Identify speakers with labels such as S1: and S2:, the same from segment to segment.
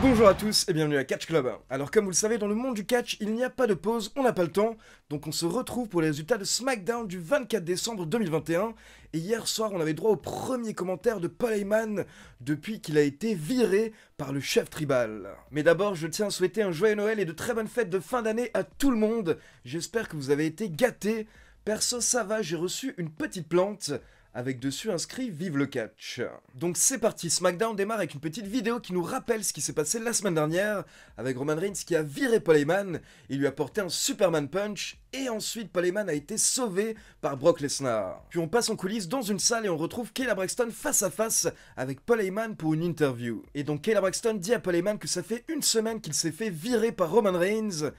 S1: Bonjour à tous et bienvenue à Catch Club. Alors comme vous le savez, dans le monde du catch, il n'y a pas de pause, on n'a pas le temps, donc on se retrouve pour les résultats de SmackDown du 24 décembre 2021. Et hier soir, on avait droit au premier commentaire de Paul Heyman depuis qu'il a été viré par le chef tribal. Mais d'abord, je tiens à souhaiter un joyeux Noël et de très bonnes fêtes de fin d'année à tout le monde. J'espère que vous avez été gâtés. Perso, ça va, j'ai reçu une petite plante avec dessus inscrit Vive le catch. Donc c'est parti, SmackDown démarre avec une petite vidéo qui nous rappelle ce qui s'est passé la semaine dernière, avec Roman Reigns qui a viré Paul Heyman, il lui a porté un Superman Punch, et ensuite Paul Heyman a été sauvé par Brock Lesnar. Puis on passe en coulisses dans une salle et on retrouve Kayla Braxton face à face avec Paul Heyman pour une interview. Et donc Kayla Braxton dit à Paul Heyman que ça fait une semaine qu'il s'est fait virer par Roman Reigns.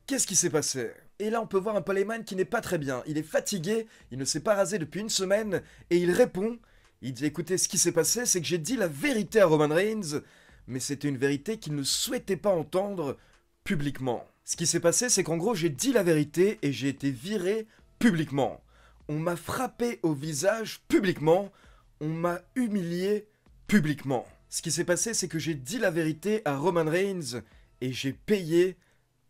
S1: Qu'est-ce qui s'est passé ? Et là on peut voir un Paul Heyman qui n'est pas très bien, il est fatigué, il ne s'est pas rasé depuis une semaine, et il répond, il dit écoutez ce qui s'est passé c'est que j'ai dit la vérité à Roman Reigns, mais c'était une vérité qu'il ne souhaitait pas entendre publiquement. Ce qui s'est passé c'est qu'en gros j'ai dit la vérité et j'ai été viré publiquement. On m'a frappé au visage publiquement, on m'a humilié publiquement. Ce qui s'est passé c'est que j'ai dit la vérité à Roman Reigns et j'ai payé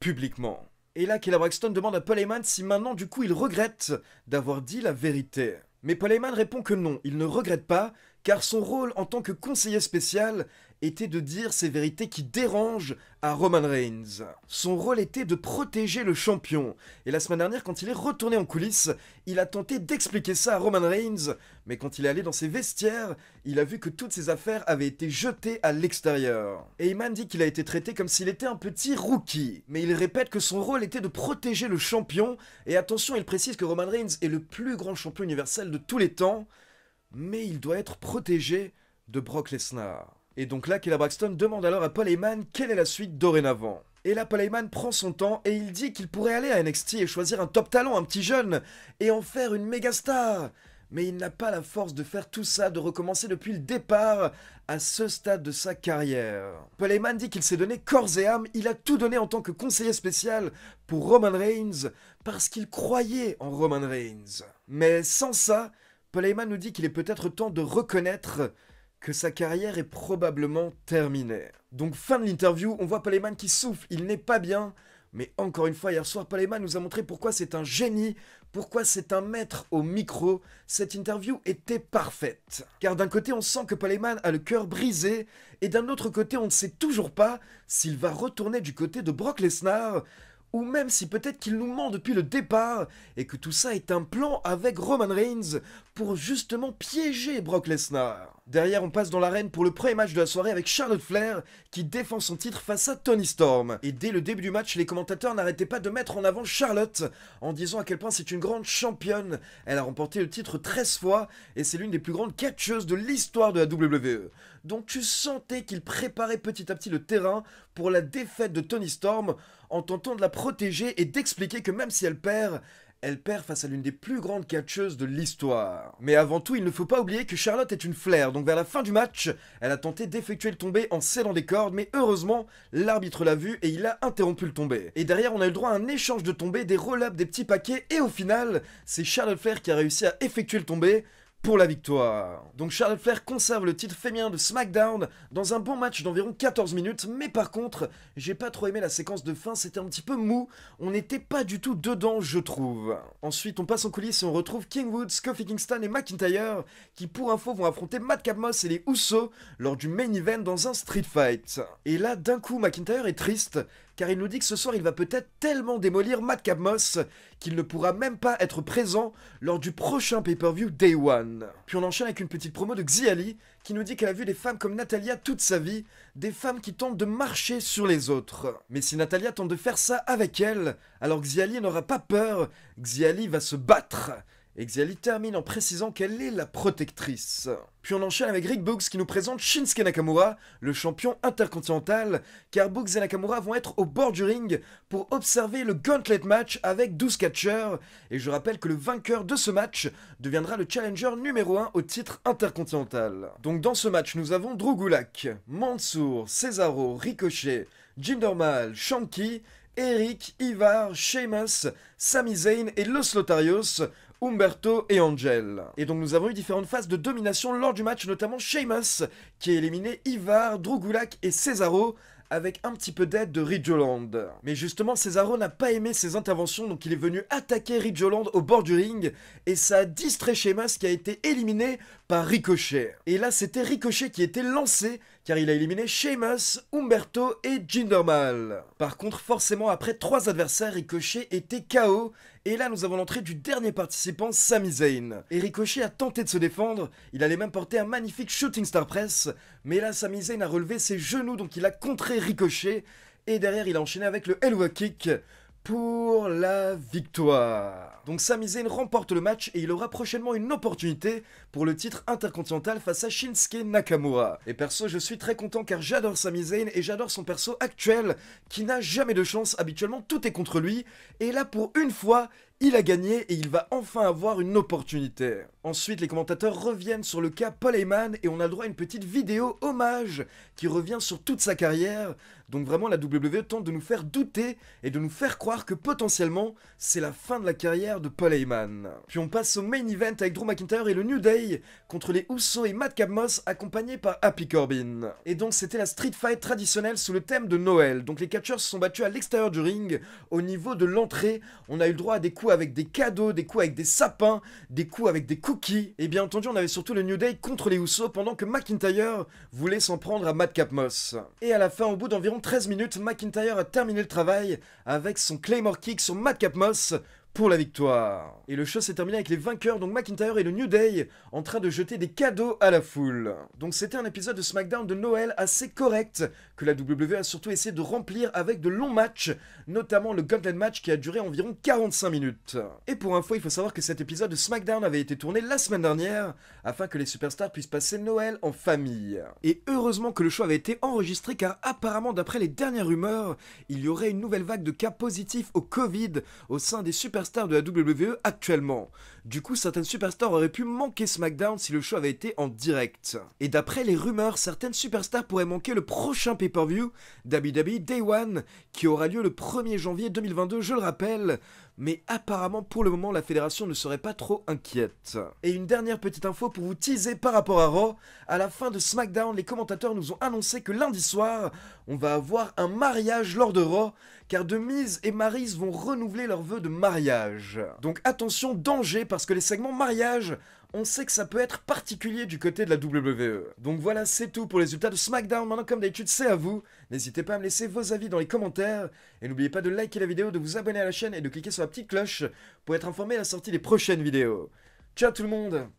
S1: publiquement. Et là, Kayla Braxton demande à Paul Heyman si maintenant, du coup, il regrette d'avoir dit la vérité. Mais Paul Heyman répond que non, il ne regrette pas, car son rôle en tant que conseiller spécial était de dire ces vérités qui dérangent à Roman Reigns. Son rôle était de protéger le champion. Et la semaine dernière, quand il est retourné en coulisses, il a tenté d'expliquer ça à Roman Reigns, mais quand il est allé dans ses vestiaires, il a vu que toutes ses affaires avaient été jetées à l'extérieur. Et Heyman dit qu'il a été traité comme s'il était un petit rookie, mais il répète que son rôle était de protéger le champion, et attention, il précise que Roman Reigns est le plus grand champion universel de tous les temps, mais il doit être protégé de Brock Lesnar. Et donc là, Kayla Braxton demande alors à Paul Heyman quelle est la suite dorénavant. Et là, Paul Heyman prend son temps et il dit qu'il pourrait aller à NXT et choisir un top talent, un petit jeune, et en faire une méga star. Mais il n'a pas la force de faire tout ça, de recommencer depuis le départ à ce stade de sa carrière. Paul Heyman dit qu'il s'est donné corps et âme, il a tout donné en tant que conseiller spécial pour Roman Reigns, parce qu'il croyait en Roman Reigns. Mais sans ça, Paul Heyman nous dit qu'il est peut-être temps de reconnaître que sa carrière est probablement terminée. Donc fin de l'interview, on voit Paul Heyman qui souffle, il n'est pas bien, mais encore une fois, hier soir, Paul Heyman nous a montré pourquoi c'est un génie, pourquoi c'est un maître au micro. Cette interview était parfaite. Car d'un côté, on sent que Paul Heyman a le cœur brisé, et d'un autre côté, on ne sait toujours pas s'il va retourner du côté de Brock Lesnar, ou même si peut-être qu'il nous ment depuis le départ, et que tout ça est un plan avec Roman Reigns pour justement piéger Brock Lesnar. Derrière, on passe dans l'arène pour le premier match de la soirée avec Charlotte Flair qui défend son titre face à Toni Storm. Et dès le début du match, les commentateurs n'arrêtaient pas de mettre en avant Charlotte en disant à quel point c'est une grande championne. Elle a remporté le titre 13 fois et c'est l'une des plus grandes catcheuses de l'histoire de la WWE. Donc tu sentais qu'il préparait petit à petit le terrain pour la défaite de Toni Storm en tentant de la protéger et d'expliquer que même si elle perd face à l'une des plus grandes catcheuses de l'histoire. Mais avant tout, il ne faut pas oublier que Charlotte est une Flair, donc vers la fin du match, elle a tenté d'effectuer le tombé en cédant des cordes, mais heureusement, l'arbitre l'a vu et il a interrompu le tombé. Et derrière, on a eu le droit à un échange de tombés, des roll-ups, des petits paquets, et au final, c'est Charlotte Flair qui a réussi à effectuer le tombé pour la victoire. Donc Charlotte Flair conserve le titre féminin de SmackDown dans un bon match d'environ 14 minutes, mais par contre, j'ai pas trop aimé la séquence de fin, c'était un petit peu mou, on n'était pas du tout dedans je trouve. Ensuite on passe en coulisses et on retrouve King Woods, Kofi Kingston et McIntyre qui pour info vont affronter Madcap Moss et les Usos lors du main event dans un street fight. Et là d'un coup McIntyre est triste car il nous dit que ce soir il va peut-être tellement démolir Madcap Moss qu'il ne pourra même pas être présent lors du prochain pay-per-view Day One. Puis on enchaîne avec une petite promo de Xia qui nous dit qu'elle a vu des femmes comme Natalya toute sa vie, des femmes qui tentent de marcher sur les autres. Mais si Natalya tente de faire ça avec elle, alors Xia n'aura pas peur, Xia va se battre. Et Xia termine en précisant qu'elle est la protectrice. Puis on enchaîne avec Rick Boogs qui nous présente Shinsuke Nakamura, le champion intercontinental, car Boogs et Nakamura vont être au bord du ring pour observer le Gauntlet match avec 12 catcheurs. Et je rappelle que le vainqueur de ce match deviendra le challenger numéro 1 au titre intercontinental. Donc dans ce match, nous avons Drew Gulak, Mansoor, Cesaro, Ricochet, Jinder Mahal, Shanky, Eric, Ivar, Sheamus, Sami Zayn et Los Lotarios Humberto et Angel. Et donc nous avons eu différentes phases de domination lors du match, notamment Sheamus, qui a éliminé Ivar, Drew Gulak et Cesaro, avec un petit peu d'aide de Ridge Holland. Mais justement, Cesaro n'a pas aimé ses interventions, donc il est venu attaquer Ridge Holland au bord du ring, et ça a distrait Sheamus qui a été éliminé par Ricochet. Et là, c'était Ricochet qui était lancé, car il a éliminé Sheamus, Humberto et Jinder Mahal. Par contre, forcément, après 3 adversaires, Ricochet était KO, et là, nous avons l'entrée du dernier participant, Sami Zayn. Et Ricochet a tenté de se défendre, il allait même porter un magnifique Shooting Star Press, mais là, Sami Zayn a relevé ses genoux, donc il a contré Ricochet, et derrière, il a enchaîné avec le Elbow Kick pour la victoire. Donc Sami Zayn remporte le match et il aura prochainement une opportunité pour le titre intercontinental face à Shinsuke Nakamura. Et perso, je suis très content car j'adore Sami Zayn et j'adore son perso actuel qui n'a jamais de chance, habituellement tout est contre lui. Et là, pour une fois, il a gagné et il va enfin avoir une opportunité. Ensuite, les commentateurs reviennent sur le cas Paul Heyman et on a le droit à une petite vidéo hommage qui revient sur toute sa carrière. Donc vraiment, la WWE tente de nous faire douter et de nous faire croire que potentiellement, c'est la fin de la carrière de Paul Heyman. Puis on passe au main event avec Drew McIntyre et le New Day contre les Usos et Madcap Moss accompagnés par Happy Corbin. Et donc c'était la street fight traditionnelle sous le thème de Noël. Donc les catcheurs se sont battus à l'extérieur du ring. Au niveau de l'entrée, on a eu le droit à des coups avec des cadeaux, des coups avec des sapins, des coups avec des cookies. Et bien entendu, on avait surtout le New Day contre les Usos pendant que McIntyre voulait s'en prendre à Madcap Moss. Et à la fin, au bout d'environ 13 minutes, McIntyre a terminé le travail avec son Claymore Kick sur Madcap Moss pour la victoire. Et le show s'est terminé avec les vainqueurs, donc McIntyre et le New Day, en train de jeter des cadeaux à la foule. Donc c'était un épisode de SmackDown de Noël assez correct, que la WWE a surtout essayé de remplir avec de longs matchs, notamment le Gauntlet Match qui a duré environ 45 minutes. Et pour info, il faut savoir que cet épisode de SmackDown avait été tourné la semaine dernière, afin que les superstars puissent passer Noël en famille. Et heureusement que le show avait été enregistré, car apparemment, d'après les dernières rumeurs, il y aurait une nouvelle vague de cas positifs au Covid au sein des superstars de la WWE actuellement. Du coup, certaines superstars auraient pu manquer SmackDown si le show avait été en direct. Et d'après les rumeurs, certaines superstars pourraient manquer le prochain pay-per-view WWE Day One qui aura lieu le 1er janvier 2022, je le rappelle. Mais apparemment, pour le moment, la fédération ne serait pas trop inquiète. Et une dernière petite info pour vous teaser par rapport à Raw. À la fin de SmackDown, les commentateurs nous ont annoncé que lundi soir, on va avoir un mariage lors de Raw, car The Miz et Maryse vont renouveler leurs vœux de mariage. Donc attention, danger, parce que les segments mariage, on sait que ça peut être particulier du côté de la WWE. Donc voilà, c'est tout pour les résultats de SmackDown. Maintenant, comme d'habitude, c'est à vous. N'hésitez pas à me laisser vos avis dans les commentaires. Et n'oubliez pas de liker la vidéo, de vous abonner à la chaîne et de cliquer sur la petite cloche pour être informé à la sortie des prochaines vidéos. Ciao tout le monde!